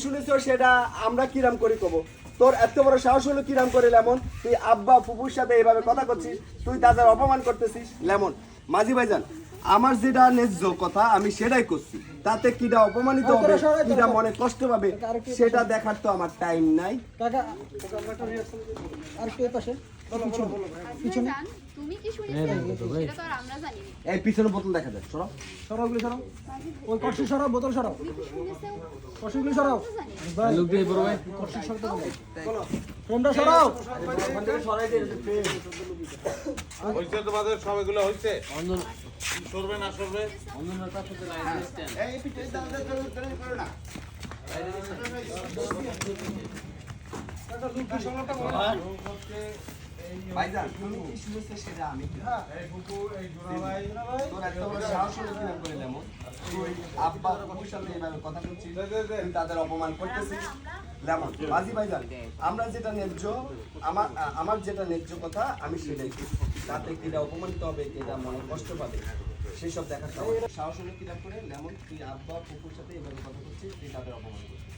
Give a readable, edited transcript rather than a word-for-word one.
শুনেছো সেটা আমরা কিরাম করি কব তোর এত বড় সাহস হলো কিরাম করে লেমন তুই আব্বা ফুপুর সাথে এইভাবে কথা করছিস তুই তাদের অপমান করতেছিস লেমন মাঝি ভাইজান আমার যেটা ন্যায্য কথা আমি সেটাই করছি তাতে কিটা অপমানিত হবে কিটা মনে কষ্ট পাবে সেটা দেখার তো আমার টাইম নাই কাকা আর কে পাশে পিছনে তুমি কি শুনেছো সেটা তো আর আমরা জানি না। এই পিছনে বোতল দেখা যায় সরো সরাওগুলি সরাও ওই কর্সি সরাও বোতল সরাও তুমি কি শুনেছো কর্সিগুলি সরাও ভাই লোক দিয়ে বড় ভাই কর্সি সরাতে বলো ফ্রেমটা সরাও হইছে তোমাদের সবগুলো হইছে সরবে না সরবে এই পিছনে দাঁড়াতে করো না ভাইজান তুমি কি শুনেছো সেটা আমি এই বুকু এই জোড়া ভাই তোর এত বড় সাহস হলো কিরাম করে লেমন তুই আব্বা ফুপুর সাথে এইভাবে কথা বলছিস তুই তাদের অপমান করতেছিস লেমন মাঝি ভাইজান আমরা যেটা ন্যায্য আমার যেটা ন্যায্য কথা আমি সেটাই করছি তাতে কিটা অপমানিত হবে কিটা মনে কষ্ট পাবে সেসব দেখার সাহস হলো কিরাম করে লেমন তুই আব্বা ফুপুর সাথে এইভাবে কথা বলছিস তুই তাদের অপমান করছিস